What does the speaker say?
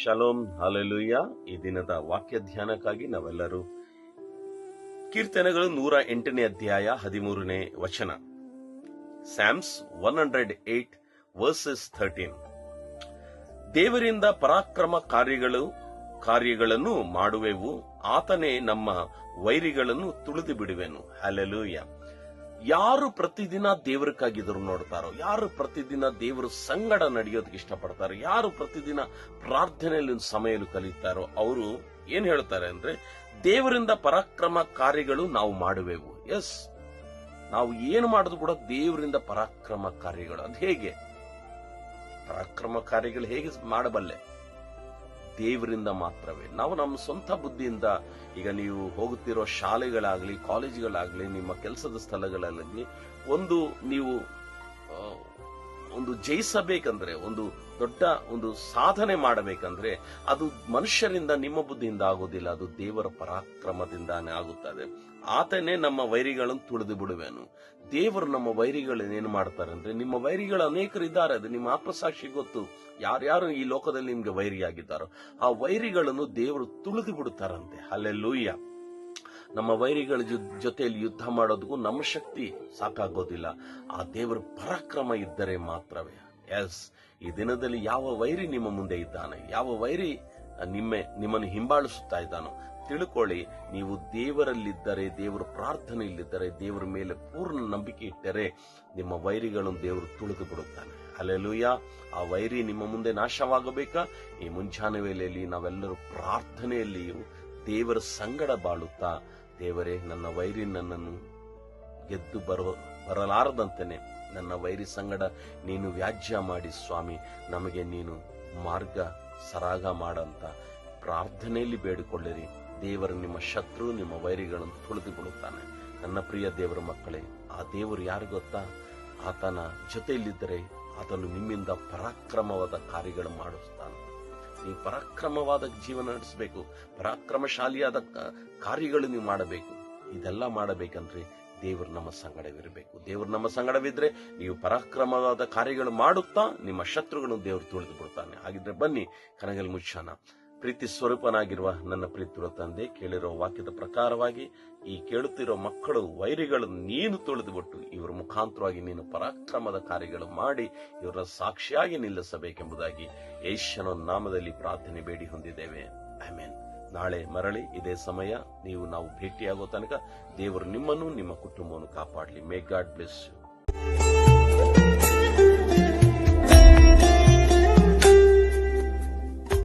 Shalom, hallelujah. ಈ ದಿನದ ವಾಕ್ಯ ಧ್ಯಾನಕ್ಕಾಗಿ ನಾವೆಲ್ಲರೂ ಕೀರ್ತನೆಗಳು 108ನೇ ಅಧ್ಯಾಯ 13ನೇ ವಚನ, ಸ್ಯಾಮ್ಸ್ 108 ವರ್ಸಸ್ 13. ದೇವರಿಂದ ಪರಾಕ್ರಮ ಕಾರ್ಯಗಳನ್ನು ಮಾಡುವೆವು, ಆತನೇ ನಮ್ಮ ವೈರಿಗಳನ್ನು ತುಳಿದು ಬಿಡುವೆನು. ಹಲ್ಲೆಲೂಯಾ. ಯಾರು ಪ್ರತಿದಿನ ದೇವರಕ್ಕಾಗಿದ್ರು ನೋಡ್ತಾರೋ, ಯಾರು ಪ್ರತಿದಿನ ದೇವರ ಸಂಗಡ ನಡೆಯೋದಕ್ಕೆ ಇಷ್ಟಪಡ್ತಾರೋ, ಯಾರು ಪ್ರತಿದಿನ ಪ್ರಾರ್ಥನೆಯಲ್ಲಿ ಸಮಯ ಕಲಿತಾರೋ ಅವರು ಏನ್ ಹೇಳ್ತಾರೆ ಅಂದ್ರೆ, ದೇವರಿಂದ ಪರಾಕ್ರಮ ಕಾರ್ಯಗಳು ನಾವು ಮಾಡುವೆವು. ಎಸ್, ನಾವು ಏನು ಮಾಡೋದು ಕೂಡ ದೇವರಿಂದ ಪರಾಕ್ರಮ ಕಾರ್ಯಗಳು. ಅದು ಹೇಗೆ ಪರಾಕ್ರಮ ಕಾರ್ಯಗಳು ಹೇಗೆ ಮಾಡಬಲ್ಲೆ? ದೇವರಿಂದ ಮಾತ್ರವೇ. ನಾವು ನಮ್ಮ ಸ್ವಂತ ಬುದ್ಧಿಯಿಂದ, ಈಗ ನೀವು ಹೋಗುತ್ತಿರೋ ಶಾಲೆಗಳಾಗ್ಲಿ, ಕಾಲೇಜುಗಳಾಗ್ಲಿ, ನಿಮ್ಮ ಕೆಲಸದ ಸ್ಥಳಗಳಲ್ಲಿ ನೀವು ಜಯಿಸಬೇಕಂದ್ರೆ, ದೊಡ್ಡ ಸಾಧನೆ ಮಾಡಬೇಕಂದ್ರೆ ಅದು ಮನುಷ್ಯರಿಂದ, ನಿಮ್ಮ ಬುದ್ಧಿಯಿಂದ ಆಗೋದಿಲ್ಲ, ಅದು ದೇವರ ಪರಾಕ್ರಮದಿಂದಾನೇ ಆಗುತ್ತದೆ. ಆತನೇ ನಮ್ಮ ವೈರಿಗಳನ್ನು ತುಳಿದು ಬಿಡುವೆನು. ದೇವರು ನಮ್ಮ ವೈರಿಗಳನ್ನ ಏನ್ ಮಾಡ್ತಾರೆ ಅಂದ್ರೆ, ನಿಮ್ಮ ವೈರಿಗಳು ಅನೇಕರಿದ್ದಾರೆ, ಅದು ನಿಮ್ಮ ಆತ್ಮಸಾಕ್ಷಿ ಗೊತ್ತು. ಯಾರ್ಯಾರು ಈ ಲೋಕದಲ್ಲಿ ನಿಮ್ಗೆ ವೈರಿಯಾಗಿದ್ದಾರೋ ಆ ವೈರಿಗಳನ್ನು ದೇವರು ತುಳಿದು ಬಿಡುತ್ತಾರಂತೆ. ಹಲ್ಲೆಲೂಯಾ. ನಮ್ಮ ವೈರಿಗಳ ಜೊತೆಯಲ್ಲಿ ಯುದ್ಧ ಮಾಡೋದಕ್ಕೂ ನಮ್ಮ ಶಕ್ತಿ ಸಾಕಾಗೋದಿಲ್ಲ, ಆ ದೇವರ ಪರಾಕ್ರಮ ಇದ್ದರೆ ಮಾತ್ರವೇ. ಎಸ್, ಈ ದಿನದಲ್ಲಿ ಯಾವ ವೈರಿ ನಿಮ್ಮ ಮುಂದೆ ಇದ್ದಾನೆ, ಯಾವ ವೈರಿ ನಿಮ್ಮನ್ನು ಹಿಂಬಾಲಿಸುತ್ತಾ ಇದ್ದಾನೋ ತಿಳ್ಕೊಳ್ಳಿ, ನೀವು ದೇವರಲ್ಲಿದ್ದರೆ, ದೇವರ ಪ್ರಾರ್ಥನೆಯಲ್ಲಿದ್ದರೆ, ದೇವರ ಮೇಲೆ ಪೂರ್ಣ ನಂಬಿಕೆ ಇಟ್ಟರೆ ನಿಮ್ಮ ವೈರಿಗಳನ್ನು ದೇವರು ತುಳಿದು ಬಿಡುತ್ತಾನೆ. ಹಲ್ಲೆಲೂಯಾ. ಆ ವೈರಿ ನಿಮ್ಮ ಮುಂದೆ ನಾಶವಾಗಬೇಕಾ? ಈ ಮುಂಜಾನೆ ವೇಳೆಯಲ್ಲಿ ನಾವೆಲ್ಲರೂ ಪ್ರಾರ್ಥನೆಯಲ್ಲಿಯೂ ದೇವರ ಸಂಗಡ ಬಾಳುತ್ತಾ, ದೇವರೇ, ನನ್ನ ವೈರಿ ನನ್ನನ್ನು ಗೆದ್ದು ಬರಲಾರದಂತೆನೆ ನನ್ನ ವೈರಿ ಸಂಗಡ ನೀನು ವ್ಯಾಜ್ಯ ಮಾಡಿ ಸ್ವಾಮಿ, ನಮಗೆ ನೀನು ಮಾರ್ಗ ಸರಾಗ ಮಾಡಂತ ಪ್ರಾರ್ಥನೆಯಲ್ಲಿ ಬೇಡಿಕೊಳ್ಳಿರಿ. ದೇವರು ನಿಮ್ಮ ಶತ್ರು, ನಿಮ್ಮ ವೈರಿಗಳನ್ನು ತುಳಿದು ಬಿಡುತ್ತಾನೆ. ನನ್ನ ಪ್ರಿಯ ದೇವರ ಮಕ್ಕಳೇ, ಆ ದೇವರು ಯಾರು ಗೊತ್ತಾ? ಆತನ ಜೊತೆಯಲ್ಲಿದ್ದರೆ ಆತನು ನಿಮ್ಮಿಂದ ಪರಾಕ್ರಮವಾದ ಕಾರ್ಯಗಳು ಮಾಡಿಸ್ತಾನೆ. ನೀವು ಪರಾಕ್ರಮವಾದ ಜೀವನ ನಡೆಸಬೇಕು, ಪರಾಕ್ರಮಶಾಲಿಯಾದ ಕಾರ್ಯಗಳು ನೀವು ಮಾಡಬೇಕು. ಇದೆಲ್ಲ ಮಾಡಬೇಕಂದ್ರೆ ದೇವರು ನಮ್ಮ ಸಂಗಡವಿರಬೇಕು. ದೇವರು ನಮ್ಮ ಸಂಗಡವಿದ್ರೆ ನೀವು ಪರಾಕ್ರಮವಾದ ಕಾರ್ಯಗಳು ಮಾಡುತ್ತಾ ನಿಮ್ಮ ಶತ್ರುಗಳನ್ನು ದೇವರು ತುಳಿದು ಬಿಡ್ತಾನೆ. ಹಾಗಿದ್ರೆ ಬನ್ನಿ ಕನಗಲ್ ಮುಚ್ಚೋಣ. ಪ್ರೀತಿ ಸ್ವರೂಪನಾಗಿರುವ ನನ್ನ ಪ್ರೀತಿಯ ತಂದೆ, ಕೇಳಿರೋ ವಾಕ್ಯದ ಪ್ರಕಾರವಾಗಿ ಈ ಕೇಳುತ್ತಿರೋ ಮಕ್ಕಳು ವೈರಿಗಳನ್ನು ನೀನು ತುಳಿದು ಬಿಟ್ಟು ಇವರ ಮುಖಾಂತರವಾಗಿ ನೀನು ಪರಾಕ್ರಮದ ಕಾರ್ಯಗಳು ಮಾಡಿ ಇವರ ಸಾಕ್ಷಿಯಾಗಿ ನಿಲ್ಲಿಸಬೇಕೆಂಬುದಾಗಿ ಯೇಸುವಿನ ನಾಮದಲ್ಲಿ ಪ್ರಾರ್ಥನೆ ಬೇಡಿ ಹೊಂದಿದ್ದೇವೆ. ಆಮೆನ್. ನಾಳೆ ಮರಳಿ ಇದೇ ಸಮಯ ನಾವು ಭೇಟಿಯಾಗೋ ತನಕ ದೇವರು ನಿಮ್ಮನ್ನು, ನಿಮ್ಮ ಕುಟುಂಬವನ್ನು ಕಾಪಾಡಲಿ. May God bless you.